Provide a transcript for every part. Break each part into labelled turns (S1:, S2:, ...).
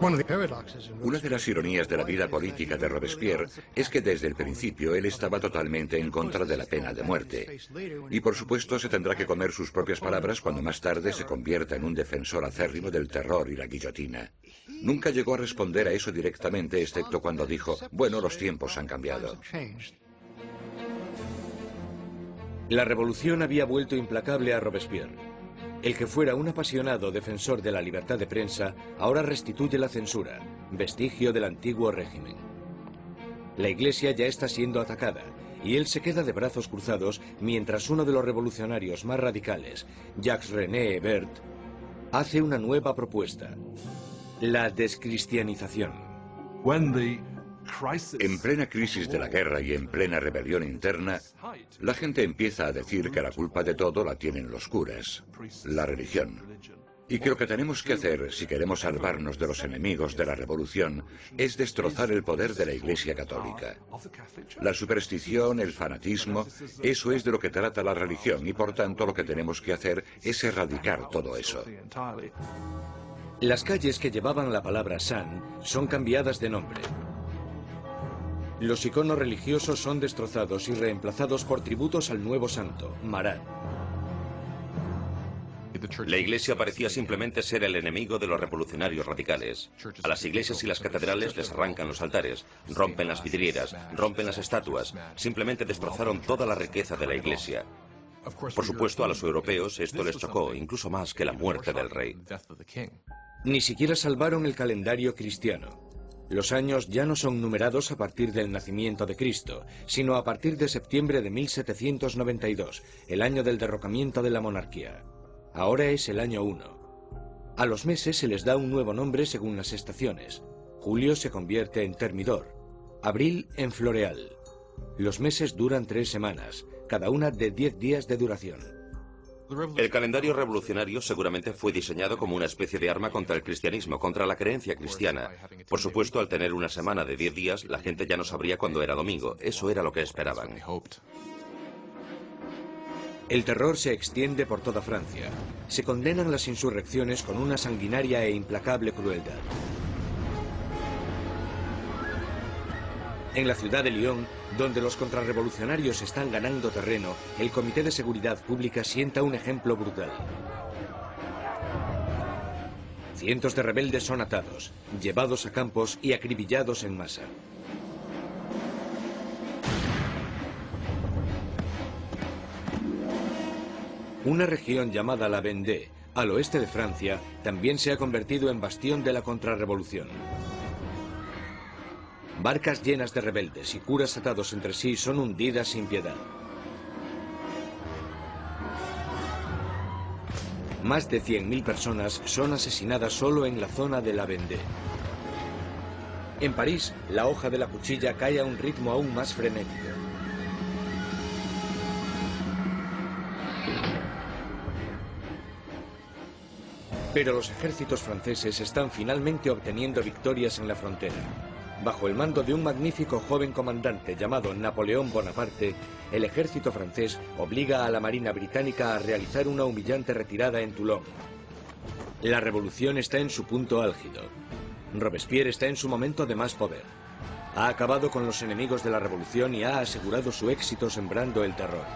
S1: Una de las ironías de la vida política de Robespierre es que desde el principio él estaba totalmente en contra de la pena de muerte. Y por supuesto se tendrá que comer sus propias palabras cuando más tarde se convierta en un defensor acérrimo del terror y la guillotina. Nunca llegó a responder a eso directamente, excepto cuando dijo, bueno, los tiempos han cambiado.
S2: La revolución había vuelto implacable a Robespierre. El que fuera un apasionado defensor de la libertad de prensa ahora restituye la censura, vestigio del antiguo régimen. La Iglesia ya está siendo atacada y él se queda de brazos cruzados mientras uno de los revolucionarios más radicales, Jacques-René Hebert, hace una nueva propuesta: la descristianización.
S1: En plena crisis de la guerra y en plena rebelión interna, la gente empieza a decir que la culpa de todo la tienen los curas, la religión. Y que lo que tenemos que hacer, si queremos salvarnos de los enemigos de la revolución, es destrozar el poder de la Iglesia Católica. La superstición, el fanatismo, eso es de lo que trata la religión y por tanto lo que tenemos que hacer es erradicar todo eso.
S2: Las calles que llevaban la palabra San son cambiadas de nombre. Los iconos religiosos son destrozados y reemplazados por tributos al nuevo santo, Marat.
S3: La Iglesia parecía simplemente ser el enemigo de los revolucionarios radicales. A las iglesias y las catedrales les arrancan los altares, rompen las vidrieras, rompen las estatuas, simplemente destrozaron toda la riqueza de la Iglesia. Por supuesto, a los europeos esto les chocó, incluso más que la muerte del rey.
S2: Ni siquiera salvaron el calendario cristiano. Los años ya no son numerados a partir del nacimiento de Cristo, sino a partir de septiembre de 1792, el año del derrocamiento de la monarquía. Ahora es el año 1. A los meses se les da un nuevo nombre según las estaciones. Julio se convierte en Termidor, abril en Floreal. Los meses duran 3 semanas, cada una de 10 días de duración.
S3: El calendario revolucionario seguramente fue diseñado como una especie de arma contra el cristianismo, contra la creencia cristiana. Por supuesto, al tener una semana de 10 días, la gente ya no sabría cuándo era domingo. Eso era lo que esperaban.
S2: El terror se extiende por toda Francia. Se condenan las insurrecciones con una sanguinaria e implacable crueldad. En la ciudad de Lyon, donde los contrarrevolucionarios están ganando terreno, el Comité de Seguridad Pública sienta un ejemplo brutal. Cientos de rebeldes son atados, llevados a campos y acribillados en masa. Una región llamada la Vendée, al oeste de Francia, también se ha convertido en bastión de la contrarrevolución. Barcas llenas de rebeldes y curas atados entre sí son hundidas sin piedad. Más de 100.000 personas son asesinadas solo en la zona de la Vendée. En París, la hoja de la cuchilla cae a un ritmo aún más frenético. Pero los ejércitos franceses están finalmente obteniendo victorias en la frontera. Bajo el mando de un magnífico joven comandante llamado Napoleón Bonaparte, el ejército francés obliga a la Marina británica a realizar una humillante retirada en Toulon. La revolución está en su punto álgido. Robespierre está en su momento de más poder. Ha acabado con los enemigos de la revolución y ha asegurado su éxito sembrando el terror.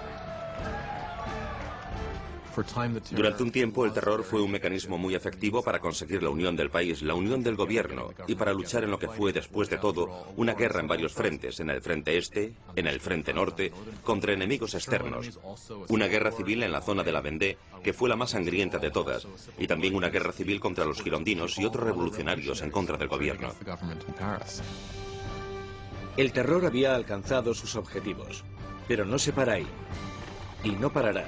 S3: Durante un tiempo el terror fue un mecanismo muy efectivo para conseguir la unión del país, la unión del gobierno y para luchar en lo que fue después de todo una guerra en varios frentes, en el frente este, en el frente norte, contra enemigos externos. Una guerra civil en la zona de la Vendée, que fue la más sangrienta de todas, y también una guerra civil contra los girondinos y otros revolucionarios en contra del gobierno.
S2: El terror había alcanzado sus objetivos, pero no se para ahí, y no parará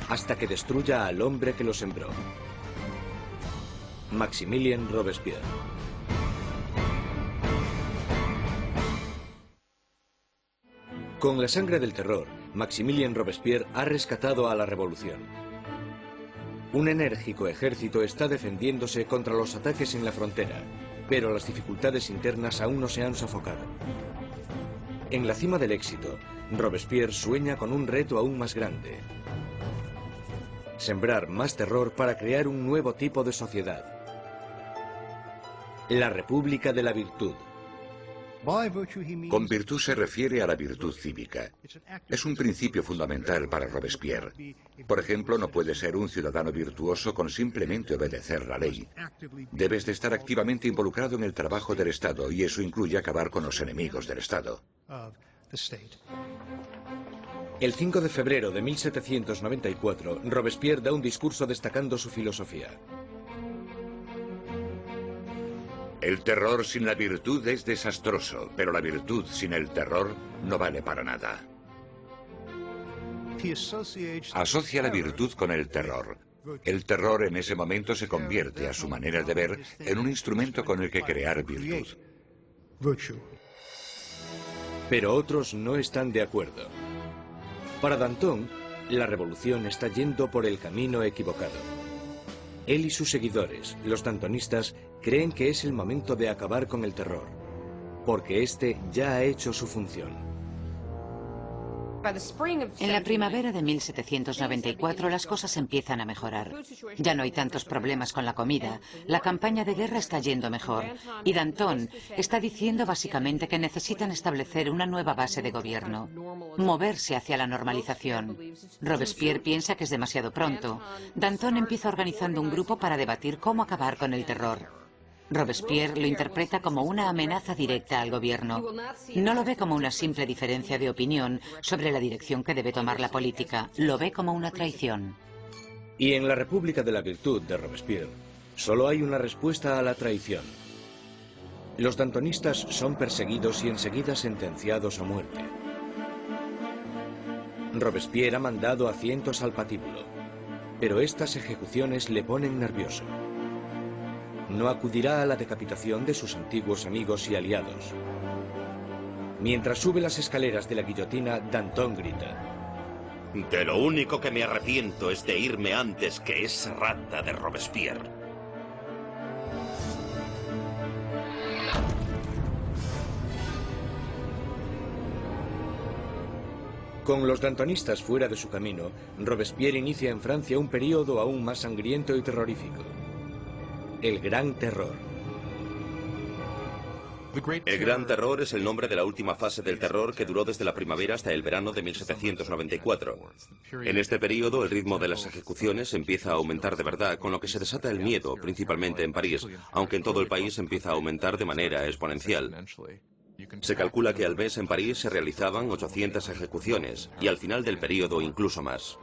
S2: hasta que destruya al hombre que lo sembró. Maximilien Robespierre. Con la sangre del terror, Maximilien Robespierre ha rescatado a la revolución. Un enérgico ejército está defendiéndose contra los ataques en la frontera, pero las dificultades internas aún no se han sofocado. En la cima del éxito, Robespierre sueña con un reto aún más grande: sembrar más terror para crear un nuevo tipo de sociedad. La República de la Virtud.
S1: Con virtud se refiere a la virtud cívica. Es un principio fundamental para Robespierre. Por ejemplo, no puedes ser un ciudadano virtuoso con simplemente obedecer la ley. Debes de estar activamente involucrado en el trabajo del Estado, y eso incluye acabar con los enemigos del Estado.
S2: El 5 de febrero de 1794, Robespierre da un discurso destacando su filosofía.
S1: El terror sin la virtud es desastroso, pero la virtud sin el terror no vale para nada. Asocia la virtud con el terror. El terror en ese momento se convierte, a su manera de ver, en un instrumento con el que crear virtud.
S2: Pero otros no están de acuerdo. Para Danton, la revolución está yendo por el camino equivocado. Él y sus seguidores, los dantonistas, creen que es el momento de acabar con el terror, porque este ya ha hecho su función.
S4: En la primavera de 1794 las cosas empiezan a mejorar. Ya no hay tantos problemas con la comida, la campaña de guerra está yendo mejor, y Danton está diciendo básicamente que necesitan establecer una nueva base de gobierno, moverse hacia la normalización. Robespierre piensa que es demasiado pronto. Danton empieza organizando un grupo para debatir cómo acabar con el terror. Robespierre lo interpreta como una amenaza directa al gobierno. No lo ve como una simple diferencia de opinión sobre la dirección que debe tomar la política. Lo ve como una traición.
S2: Y en la República de la Virtud de Robespierre, solo hay una respuesta a la traición. Los dantonistas son perseguidos y enseguida sentenciados a muerte. Robespierre ha mandado a cientos al patíbulo, pero estas ejecuciones le ponen nervioso. No acudirá a la decapitación de sus antiguos amigos y aliados. Mientras sube las escaleras de la guillotina, Danton grita:
S3: De lo único que me arrepiento es de irme antes que esa rata de Robespierre.
S2: Con los dantonistas fuera de su camino, Robespierre inicia en Francia un período aún más sangriento y terrorífico. El Gran Terror.
S3: El Gran Terror es el nombre de la última fase del terror que duró desde la primavera hasta el verano de 1794. En este periodo, el ritmo de las ejecuciones empieza a aumentar de verdad, con lo que se desata el miedo, principalmente en París, aunque en todo el país empieza a aumentar de manera exponencial. Se calcula que al mes en París se realizaban 800 ejecuciones, y al final del periodo incluso más.